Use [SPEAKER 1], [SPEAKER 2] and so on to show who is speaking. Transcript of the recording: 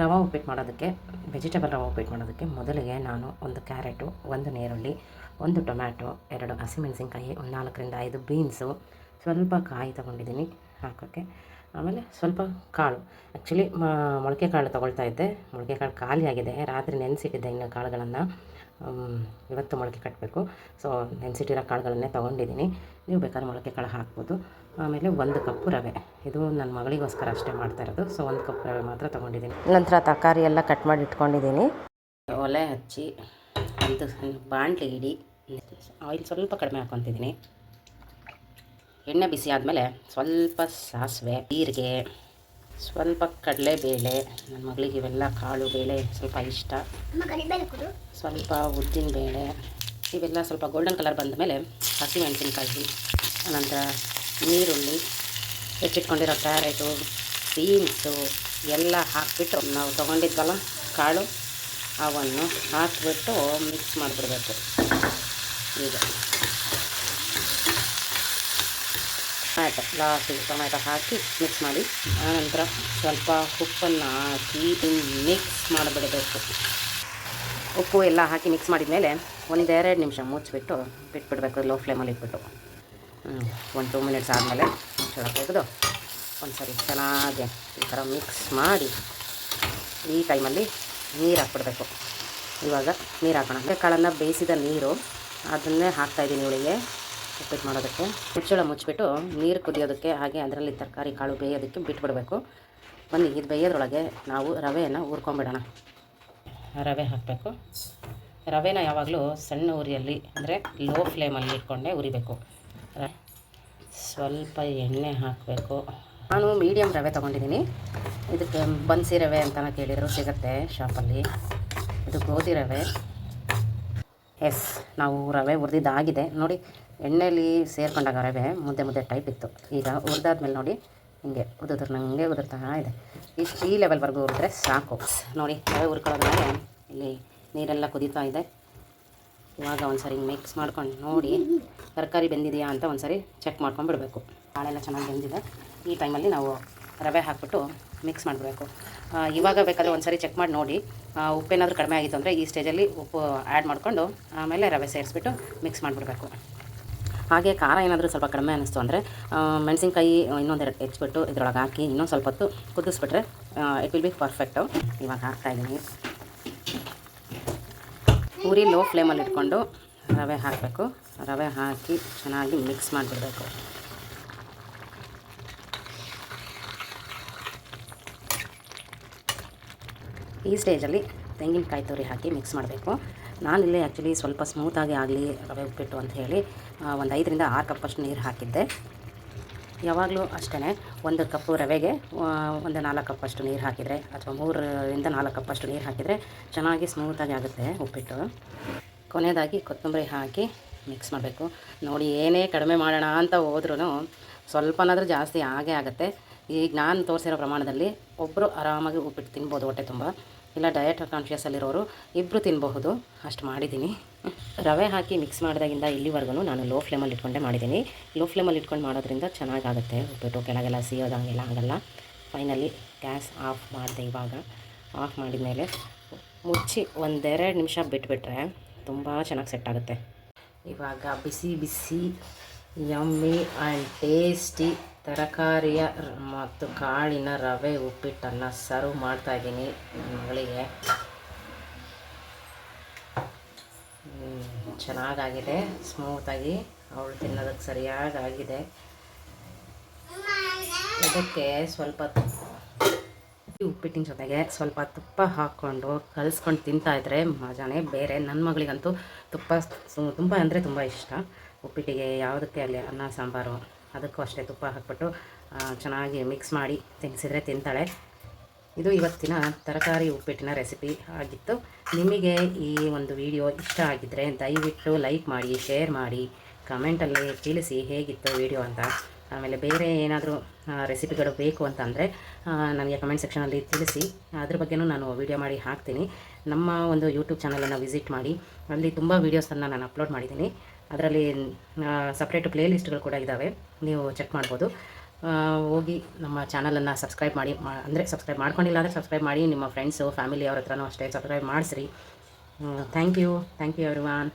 [SPEAKER 1] ರವೆ ಉಪ್ಪಿಟ್ಟು ಮಾಡೋದಕ್ಕೆ ವೆಜಿಟೇಬಲ್ ರವೆ ಉಪ್ಪಿಟ್ಟು ಮಾಡೋದಕ್ಕೆ ಮೊದಲಿಗೆ ನಾನು ಒಂದು ಕ್ಯಾರೆಟು, ಒಂದು ನೀರುಳ್ಳಿ, ಒಂದು ಟೊಮ್ಯಾಟೊ, 2 ಹಸಿಮೆಣಸಿನ್ಕಾಯಿ, ಒಂದು 4ರಿಂದ 5 ಬೀನ್ಸು, ಸ್ವಲ್ಪ ಕಾಯಿ ತೊಗೊಂಡಿದ್ದೀನಿ ಹಾಕೋಕ್ಕೆ. ಆಮೇಲೆ ಸ್ವಲ್ಪ ಕಾಳು. ಆ್ಯಕ್ಚುಲಿ ಮೊಳಕೆ ಕಾಳು ತೊಗೊಳ್ತಾ ಇದ್ದೆ. ಮೊಳಕೆ ಕಾಳು ಖಾಲಿಯಾಗಿದೆ. ರಾತ್ರಿ ನೆನೆಸಿಟ್ಟಿದ್ದೆ ಇನ್ನು ಕಾಳುಗಳನ್ನು. ಇವತ್ತು ಮೊಳಕೆ ಕಟ್ಟಬೇಕು. ಸೊ ನೆನೆಸಿಟ್ಟಿರೋ ಕಾಳುಗಳನ್ನೇ ತೊಗೊಂಡಿದ್ದೀನಿ. ನೀವು ಬೇಕಾದ್ರೆ ಮೊಳಕೆ ಕಾಳು ಹಾಕ್ಬೋದು. ಆಮೇಲೆ 1 ಕಪ್ಪು ರವೆ. ಇದು ನನ್ನ ಮಗಳಿಗೋಸ್ಕರ ಅಷ್ಟೇ ಮಾಡ್ತಾ ಇರೋದು. ಸೊ 1 ಕಪ್ ರವೆ ಮಾತ್ರ ತೊಗೊಂಡಿದ್ದೀನಿ. ನಂತರ ತರಕಾರಿ ಎಲ್ಲ ಕಟ್ ಮಾಡಿ ಇಟ್ಕೊಂಡಿದ್ದೀನಿ. ಒಲೆ ಹಚ್ಚಿ ಒಂದು ಬಾಣಲೆ ಇಡಿ. ಆಯಿಲ್ ಸ್ವಲ್ಪ ಕಡಿಮೆ ಹಾಕ್ಕೊತಿದ್ದೀನಿ. ಎಣ್ಣೆ ಬಿಸಿ ಆದಮೇಲೆ ಸ್ವಲ್ಪ ಸಾಸಿವೆ, ಜೀರಿಗೆ, ಸ್ವಲ್ಪ ಕಡಲೆಬೇಳೆ. ನನ್ನ ಮಗಳಿಗೆ ಇವೆಲ್ಲ ಕಾಳು ಬೇಳೆ ಸ್ವಲ್ಪ ಇಷ್ಟ. ಸ್ವಲ್ಪ ಉದ್ದಿನಬೇಳೆ. ಇವೆಲ್ಲ ಸ್ವಲ್ಪ ಗೋಲ್ಡನ್ ಕಲರ್ ಬಂದ ಮೇಲೆ ಹಸಿಮೆಣಸಿನ್ಕಾಯಿ, ಅನಂತರ ನೀರುಳ್ಳಿ, ಹೆಚ್ಚಿಟ್ಕೊಂಡಿರೋ ಕ್ಯಾರೆಟು, ಬೀನ್ಸು ಎಲ್ಲ ಹಾಕಿಬಿಟ್ಟು ನಾವು ತೊಗೊಂಡಿದ್ವಲ್ಲ ಕಾಳು ಅವನ್ನು ಹಾಕಿಬಿಟ್ಟು ಮಿಕ್ಸ್ ಮಾಡಿಬಿಡ್ಬೇಕು. ಈಗ ಟೊಮ್ಯಾಟೊ ಹಾಕಿ ಮಿಕ್ಸ್ ಮಾಡಿ, ಆನಂತರ ಸ್ವಲ್ಪ ಉಪ್ಪನ್ನು ಹಾಕಿ ಮಿಕ್ಸ್ ಮಾಡಿಬಿಡಬೇಕು. ಉಪ್ಪು ಎಲ್ಲ ಹಾಕಿ ಮಿಕ್ಸ್ ಮಾಡಿದ ಮೇಲೆ 1-2 ನಿಮಿಷ ಮುಚ್ಚಿಬಿಟ್ಟು ಬಿಟ್ಬಿಡಬೇಕು. ಲೋ ಫ್ಲೇಮಲ್ಲಿ ಇಟ್ಬಿಟ್ಟು 1-2 ಮಿನಿಟ್ಸ್ ಆದಮೇಲೆ ಮುಚ್ಚಳ ತೆಗೆದು ಒಂದು ಸರಿ ಚೆನ್ನಾಗಿ ಈ ಥರ ಮಿಕ್ಸ್ ಮಾಡಿ ಈ ಟೈಮಲ್ಲಿ ನೀರು ಹಾಕ್ಬಿಡ್ಬೇಕು. ಇವಾಗ ನೀರು ಹಾಕೋಣ. ಅಂದರೆ ಕಾಳನ್ನು ಬೇಯಿಸಿದ ನೀರು ಅದನ್ನೇ ಹಾಕ್ತಾಯಿದ್ದೀನಿ ಇವಳಿಗೆ ಉಪ್ಪಿಟ್ಟು ಮಾಡೋದಕ್ಕೆ. ಮುಚ್ಚಳ ಮುಚ್ಚಿಬಿಟ್ಟು ನೀರು ಕುದಿಯೋದಕ್ಕೆ, ಹಾಗೆ ಅದರಲ್ಲಿ ತರಕಾರಿ ಕಾಳು ಬೇಯೋದಕ್ಕೆ ಬಿಟ್ಬಿಡಬೇಕು. ಬನ್ನಿ, ಇದು ಬೇಯೋದ್ರೊಳಗೆ ನಾವು ರವೆಯನ್ನು ಹುರ್ಕೊಂಬಿಡೋಣ. ರವೆ ಹಾಕಬೇಕು. ರವೆನ ಯಾವಾಗಲೂ ಸಣ್ಣ ಉರಿಯಲ್ಲಿ ಅಂದರೆ ಲೋ ಫ್ಲೇಮಲ್ಲಿ ಇಟ್ಕೊಂಡೇ ಉರಿಬೇಕು. ಸ್ವಲ್ಪ ಎಣ್ಣೆ ಹಾಕಬೇಕು. ನಾನು ಮೀಡಿಯಮ್ ರವೆ ತೊಗೊಂಡಿದ್ದೀನಿ. ಇದಕ್ಕೆ ಬನ್ಸಿ ರವೆ ಅಂತಲೇ ಕೇಳಿದರು, ಸಿಗುತ್ತೆ ಶಾಪಲ್ಲಿ. ಇದು ಗೋಧಿ ರವೆ. ಎಸ್, ನಾವು ರವೆ ಹುರಿದಿದ್ದಾಗಿದೆ ನೋಡಿ. ಎಣ್ಣೆಯಲ್ಲಿ ಸೇರ್ಕೊಂಡಾಗ ರವೆ ಮುದ್ದೆ ಟೈಪ್ ಇತ್ತು. ಈಗ ಹುರಿದಾದ್ಮೇಲೆ ನೋಡಿ ಹಿಂಗೆ ನನಗೆ ಉದುರ್ತಾ ಇದೆ. ಈ ಲೆವೆಲ್ವರೆಗೂ ಹುರಿದ್ರೆ ಸಾಕು ನೋಡಿ. ರವೆ ಹುರ್ಕೊಳ್ಳೋದ್ಮೇಲೆ ಇಲ್ಲಿ ನೀರೆಲ್ಲ ಕುದೀತಾ ಇದೆ. ಇವಾಗ ಒಂದು ಸರಿ ಮಿಕ್ಸ್ ಮಾಡ್ಕೊಂಡು ನೋಡಿ ತರಕಾರಿ ಬೆಂದಿದೆಯಾ ಅಂತ ಒಂದು ಸರಿ ಚೆಕ್ ಮಾಡ್ಕೊಂಡು ಬಿಡಬೇಕು. ಕಾಳೆಲ್ಲ ಚೆನ್ನಾಗಿ ಬೆಂದಿದೆ. ಈ ಟೈಮಲ್ಲಿ ನಾವು ರವೆ ಹಾಕ್ಬಿಟ್ಟು ಮಿಕ್ಸ್ ಮಾಡಿಬಿಡಬೇಕು. ಇವಾಗ ಬೇಕಾದರೆ ಒಂದು ಸರಿ ಚೆಕ್ ಮಾಡಿ ನೋಡಿ. ಉಪ್ಪೇನಾದರೂ ಕಡಿಮೆ ಆಗಿತ್ತು ಅಂದರೆ ಈ ಸ್ಟೇಜಲ್ಲಿ ಉಪ್ಪು ಆ್ಯಡ್ ಮಾಡಿಕೊಂಡು ಆಮೇಲೆ ರವೆ ಸೇರಿಸ್ಬಿಟ್ಟು ಮಿಕ್ಸ್ ಮಾಡಿಬಿಡ್ಬೇಕು. ಹಾಗೆ ಖಾರ ಏನಾದರೂ ಸ್ವಲ್ಪ ಕಡಿಮೆ ಅನ್ನಿಸ್ತು ಅಂದರೆ ಮೆಣಸಿನ್ಕಾಯಿ ಇನ್ನೊಂದೆರಡು ಹೆಚ್ಚಿಬಿಟ್ಟು ಇದ್ರೊಳಗೆ ಹಾಕಿ ಇನ್ನೊಂದು ಸ್ವಲ್ಪ ಹೊತ್ತು ಕುದಿಸ್ಬಿಟ್ರೆ ಇಟ್ ವಿಲ್ ಬಿ ಪರ್ಫೆಕ್ಟು. ಇವಾಗ ಹಾಕ್ತಾಯಿದ್ದೀನಿ. ಪೂರಿ ಲೋ ಫ್ಲೇಮಲ್ಲಿ ಇಟ್ಕೊಂಡು ರವೆ ಹಾಕಬೇಕು. ರವೆ ಹಾಕಿ ಚೆನ್ನಾಗಿ ಮಿಕ್ಸ್ ಮಾಡಿಬಿಡಬೇಕು. ಈ ಸ್ಟೇಜಲ್ಲಿ ತೆಂಗಿನಕಾಯಿ ತುರಿ ಹಾಕಿ ಮಿಕ್ಸ್ ಮಾಡಬೇಕು. ನಾನಿಲ್ಲಿ ಆ್ಯಕ್ಚುಲಿ ಸ್ವಲ್ಪ ಸ್ಮೂತಾಗಿ ಆಗಲಿ ರವೆ ಉಪ್ಪಿಟ್ಟು ಅಂತ ಹೇಳಿ ಒಂದು 5ರಿಂದ 6 ಕಪ್ಪಷ್ಟು ನೀರು ಹಾಕಿದ್ದೆ. ಯಾವಾಗಲೂ ಅಷ್ಟೇ 1 ಕಪ್ಪು ರವೆಗೆ ಒಂದು 4 ಕಪ್ಪಷ್ಟು ನೀರು ಹಾಕಿದರೆ, ಅಥವಾ 3ರಿಂದ 4 ಕಪ್ಪಷ್ಟು ನೀರು ಹಾಕಿದರೆ ಚೆನ್ನಾಗಿ ಸ್ಮೂತಾಗಿ ಆಗುತ್ತೆ ಉಪ್ಪಿಟ್ಟು. ಕೊನೆಯದಾಗಿ ಕೊತ್ತಂಬರಿ ಹಾಕಿ ಮಿಕ್ಸ್ ಮಾಡಬೇಕು. ನೋಡಿ, ಏನೇ ಕಡಿಮೆ ಮಾಡೋಣ ಅಂತ ಹೋದ್ರೂ ಸ್ವಲ್ಪನಾದರೂ ಜಾಸ್ತಿ ಆಗೇ ಆಗುತ್ತೆ. ಈಗ ನಾನು ತೋರಿಸಿರೋ ಪ್ರಮಾಣದಲ್ಲಿ ಒಬ್ಬರು ಆರಾಮಾಗಿ ಉಪ್ಪಿಟ್ಟು ತಿನ್ಬೋದು ಹೊಟ್ಟೆ ತುಂಬ. ಇಲ್ಲ ಡಯಟ್ ಕಾನ್ಷಿಯಸ್ಸಲ್ಲಿರೋರು ಇಬ್ಬರು ತಿನ್ನಬಹುದು, ಅಷ್ಟು ಮಾಡಿದ್ದೀನಿ. ರವೆ ಹಾಕಿ ಮಿಕ್ಸ್ ಮಾಡಿದಾಗಿಂದ ಇಲ್ಲಿವರೆಗೂ ನಾನು ಲೋ ಫ್ಲೇಮಲ್ಲಿ ಇಟ್ಕೊಂಡೇ ಮಾಡಿದ್ದೀನಿ. ಲೋ ಫ್ಲೇಮಲ್ಲಿ ಇಟ್ಕೊಂಡು ಮಾಡೋದ್ರಿಂದ ಚೆನ್ನಾಗಾಗುತ್ತೆ ಉಪ್ಪಿಟ್ಟು. ಕೆಳಗೆಲ್ಲ ಸಿಯೋದಂಗೆಲ್ಲ ಆಗಲ್ಲ. ಫೈನಲಿ ಗ್ಯಾಸ್ ಆಫ್ ಮಾಡಿದೆ. ಇವಾಗ ಆಫ್ ಮಾಡಿದ ಮೇಲೆ ಮುಚ್ಚಿ 1-2 ನಿಮಿಷ ಬಿಟ್ಬಿಟ್ರೆ ತುಂಬ ಚೆನ್ನಾಗಿ ಸೆಟ್ ಆಗುತ್ತೆ. ಇವಾಗ ಬಿಸಿ ಬಿಸಿ ಯಮ್ಮಿ ಆ್ಯಂಡ್ ಟೇಸ್ಟಿ ತರಕಾರಿಯ ಮತ್ತು ಕಾಳಿನ ರವೆ ಉಪ್ಪಿಟ್ಟನ್ನು ಸರ್ವ್ ಮಾಡ್ತಾಯಿದ್ದೀನಿ ನನ್ನ ಮಗಳಿಗೆ. ಚೆನ್ನಾಗಾಗಿದೆ, ಸ್ಮೂತಾಗಿ ಅವಳು ತಿನ್ನೋದಕ್ಕೆ ಸರಿಯಾಗಿದೆ. ಇದಕ್ಕೆ ಸ್ವಲ್ಪ ಉಪ್ಪಿಟ್ಟಿನ ಜೊತೆಗೆ ಸ್ವಲ್ಪ ತುಪ್ಪ ಹಾಕ್ಕೊಂಡು ಕಲಿಸ್ಕೊಂಡು ತಿಂತಾಯಿದ್ರೆ ಮಜಾನೇ ಬೇರೆ. ನನ್ನ ಮಗಳಿಗಂತೂ ತುಂಬ ಅಂದರೆ ತುಂಬ ಇಷ್ಟ. ಉಪ್ಪಿಟ್ಟಿಗೆ ಯಾವುದಕ್ಕೆ ಆಗಲಿ, ಅನ್ನ ಸಾಂಬಾರು ಅದಕ್ಕೂ ಅಷ್ಟೇ ತುಪ್ಪ ಹಾಕ್ಬಿಟ್ಟು ಚೆನ್ನಾಗಿ ಮಿಕ್ಸ್ ಮಾಡಿ ತಿನ್ನಿಸಿದ್ರೆ ತಿಂತಾಳೆ. ಇದು ಇವತ್ತಿನ ತರಕಾರಿ ಉಪ್ಪಿಟ್ಟಿನ ರೆಸಿಪಿ ಆಗಿತ್ತು. ನಿಮಗೆ ಈ ಒಂದು ವಿಡಿಯೋ ಇಷ್ಟ ಆಗಿದ್ದರೆ ದಯವಿಟ್ಟು ಲೈಕ್ ಮಾಡಿ, ಶೇರ್ ಮಾಡಿ, ಕಮೆಂಟಲ್ಲಿ ತಿಳಿಸಿ ಹೇಗಿತ್ತು ವಿಡಿಯೋ ಅಂತ. ಆಮೇಲೆ ಬೇರೆ ಏನಾದರೂ ರೆಸಿಪಿಗಳು ಬೇಕು ಅಂತಂದರೆ ನನಗೆ ಕಮೆಂಟ್ ಸೆಕ್ಷನಲ್ಲಿ ತಿಳಿಸಿ. ಅದ್ರ ಬಗ್ಗೆನೂ ನಾನು ವಿಡಿಯೋ ಮಾಡಿ ಹಾಕ್ತೀನಿ. ನಮ್ಮ ಒಂದು ಯೂಟ್ಯೂಬ್ ಚಾನಲನ್ನು ವಿಸಿಟ್ ಮಾಡಿ, ಅಲ್ಲಿ ತುಂಬ ವೀಡಿಯೋಸನ್ನು ನಾನು ಅಪ್ಲೋಡ್ ಮಾಡಿದ್ದೀನಿ. ಅದರಲ್ಲಿ ಸಪ್ರೇಟ್ ಪ್ಲೇ ಲಿಸ್ಟ್ಗಳು ಕೂಡ ಇದ್ದಾವೆ, ನೀವು ಚೆಕ್ ಮಾಡ್ಬೋದು. ಹೋಗಿ ನಮ್ಮ ಚಾನಲನ್ನು ಸಬ್ಸ್ಕ್ರೈಬ್ ಮಾಡಿ ಅಂದರೆ ಸಬ್ಸ್ಕ್ರೈಬ್ ಮಾಡ್ಕೊಂಡಿಲ್ಲ ಅಂದರೆ ಸಬ್ಸ್ಕ್ರೈಬ್ ಮಾಡಿ, ನಿಮ್ಮ ಫ್ರೆಂಡ್ಸು ಫ್ಯಾಮಿಲಿ ಅವ್ರ ಹತ್ರನೂ ಅಷ್ಟೇ ಸಬ್ಸ್ಕ್ರೈಬ್ ಮಾಡಿಸ್ರಿ. Thank you everyone.